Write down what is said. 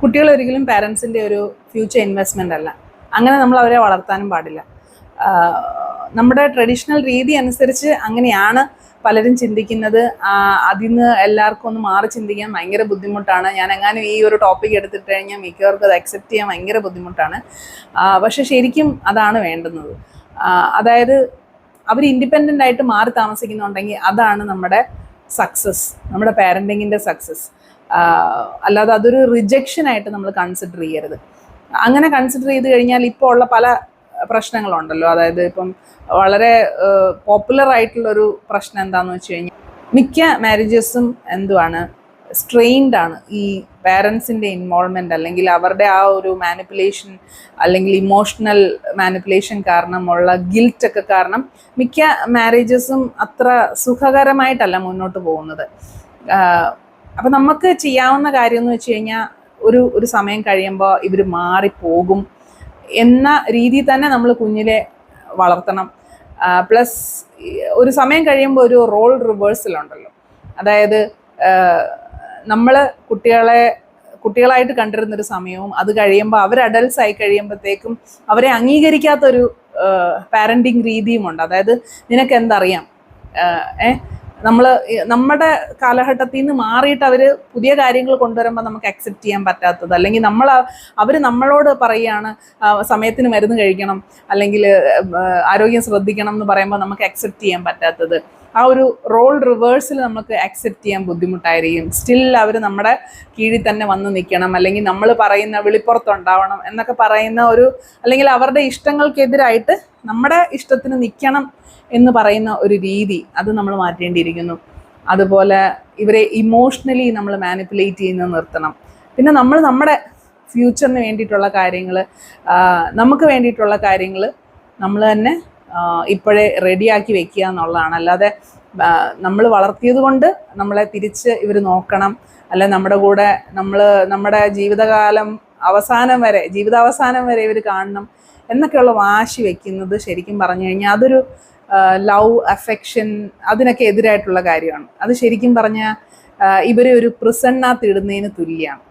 കുട്ടികൾ ഒരിക്കലും പാരൻസിൻ്റെ ഒരു ഫ്യൂച്ചർ ഇൻവെസ്റ്റ്മെൻ്റ് അല്ല. അങ്ങനെ നമ്മൾ അവരെ വളർത്താനും പാടില്ല. നമ്മുടെ ട്രഡീഷണൽ രീതി അനുസരിച്ച് അങ്ങനെയാണ് പലരും ചിന്തിക്കുന്നത്. അതിൽ നിന്ന് എല്ലാവർക്കും ഒന്ന് മാറി ചിന്തിക്കാൻ ഭയങ്കര ബുദ്ധിമുട്ടാണ്. ഞാൻ എങ്ങാനും ഈ ഒരു ടോപ്പിക് എടുത്തിട്ട് കഴിഞ്ഞാൽ മിക്കവർക്കും അത് അക്സെപ്റ്റ് ചെയ്യാൻ ഭയങ്കര ബുദ്ധിമുട്ടാണ്. പക്ഷെ ശരിക്കും അതാണ് വേണ്ടുന്നത്. അതായത് അവർ ഇൻഡിപെൻഡൻ്റ് ആയിട്ട് മാറി താമസിക്കുന്നുണ്ടെങ്കിൽ അതാണ് നമ്മുടെ സക്സസ്, നമ്മുടെ പാരൻറ്റിങ്ങിൻ്റെ സക്സസ്. അല്ലാതെ അതൊരു റിജക്ഷനായിട്ട് നമ്മൾ കൺസിഡർ ചെയ്യരുത്. അങ്ങനെ കൺസിഡർ ചെയ്ത് കഴിഞ്ഞാൽ ഇപ്പോൾ ഉള്ള പല പ്രശ്നങ്ങളുണ്ടല്ലോ. അതായത് ഇപ്പം വളരെ പോപ്പുലർ ആയിട്ടുള്ളൊരു പ്രശ്നം എന്താണെന്ന് വെച്ച് കഴിഞ്ഞാൽ മിക്ക മാരേജസും എന്തുവാണ്, സ്ട്രെയിൻഡ് ആണ്. ഈ പാരൻസിൻ്റെ ഇൻവോൾവ്മെൻറ്റ് അല്ലെങ്കിൽ അവരുടെ ആ ഒരു മാനിപ്പുലേഷൻ അല്ലെങ്കിൽ ഇമോഷണൽ മാനിപ്പുലേഷൻ കാരണമുള്ള ഗിൽറ്റൊക്കെ കാരണം മിക്ക മാരേജസും അത്ര സുഖകരമായിട്ടല്ല മുന്നോട്ട് പോകുന്നത്. അപ്പം നമുക്ക് ചെയ്യാവുന്ന കാര്യം എന്ന് വെച്ച് കഴിഞ്ഞാൽ ഒരു സമയം കഴിയുമ്പോൾ ഇവർ മാറിപ്പോകും എന്ന രീതിയിൽ തന്നെ നമ്മൾ കുഞ്ഞിലെ വളർത്തണം. പ്ലസ് ഒരു സമയം കഴിയുമ്പോൾ ഒരു റോൾ റിവേഴ്സലുണ്ടല്ലോ. അതായത് നമ്മൾ കുട്ടികളായിട്ട് കണ്ടിരുന്നൊരു സമയവും അത് കഴിയുമ്പോൾ അവർ അഡൽട്ട്സ് ആയി കഴിയുമ്പോഴത്തേക്കും അവരെ അംഗീകരിക്കാത്തൊരു പാരൻറ്റിങ് രീതിയുമുണ്ട്. അതായത് നിനക്ക് എന്തറിയാം, നമ്മുടെ കാലഘട്ടത്തിൽ നിന്ന് മാറിയിട്ട് അവർ പുതിയ കാര്യങ്ങൾ കൊണ്ടുവരുമ്പോൾ നമുക്ക് അക്സെപ്റ്റ് ചെയ്യാൻ പറ്റാത്തത്, അല്ലെങ്കിൽ അവർ നമ്മളോട് പറയുകയാണ് സമയത്തിന് മരുന്ന് കഴിക്കണം അല്ലെങ്കിൽ ആരോഗ്യം ശ്രദ്ധിക്കണം എന്ന് പറയുമ്പോൾ നമുക്ക് അക്സെപ്റ്റ് ചെയ്യാൻ പറ്റാത്തത്. ആ ഒരു റോൾ റിവേഴ്സിൽ നമുക്ക് അക്സെപ്റ്റ് ചെയ്യാൻ ബുദ്ധിമുട്ടായിരിക്കും. സ്റ്റിൽ അവർ നമ്മുടെ കീഴിൽ തന്നെ വന്ന് നിൽക്കണം, അല്ലെങ്കിൽ നമ്മൾ പറയുന്ന വെളിപ്പുറത്തുണ്ടാവണം എന്നൊക്കെ പറയുന്ന അല്ലെങ്കിൽ അവരുടെ ഇഷ്ടങ്ങൾക്കെതിരായിട്ട് നമ്മുടെ ഇഷ്ടത്തിന് നിൽക്കണം എന്ന് പറയുന്ന ഒരു രീതി, അത് നമ്മൾ മാറ്റേണ്ടിയിരിക്കുന്നു. അതുപോലെ ഇവരെ ഇമോഷണലി നമ്മൾ മാനിപ്പുലേറ്റ് ചെയ്യുന്നത് നിർത്തണം. പിന്നെ നമ്മൾ നമ്മുടെ ഫ്യൂച്ചറിന് വേണ്ടിയിട്ടുള്ള കാര്യങ്ങൾ, നമുക്ക് വേണ്ടിയിട്ടുള്ള കാര്യങ്ങൾ നമ്മൾ തന്നെ ഇപ്പോഴേ റെഡിയാക്കി വെക്കുക എന്നുള്ളതാണ്. അല്ലാതെ നമ്മൾ വളർത്തിയത് കൊണ്ട് നമ്മളെ തിരിച്ച് ഇവർ നോക്കണം, അല്ല നമ്മുടെ കൂടെ നമ്മുടെ ജീവിതാവസാനം വരെ ഇവർ കാണണം എന്നൊക്കെയുള്ള വാശി വെക്കുന്നത് ശരിക്കും പറഞ്ഞു കഴിഞ്ഞാൽ അതൊരു ലവ്, അഫെക്ഷൻ അതിനൊക്കെ എതിരായിട്ടുള്ള കാര്യമാണ്. അത് ശരിക്കും പറഞ്ഞാൽ ഇവരെ ഒരു പ്രിസണിനകത്ത് ഇടുന്നതിന് തുല്യമാണ്.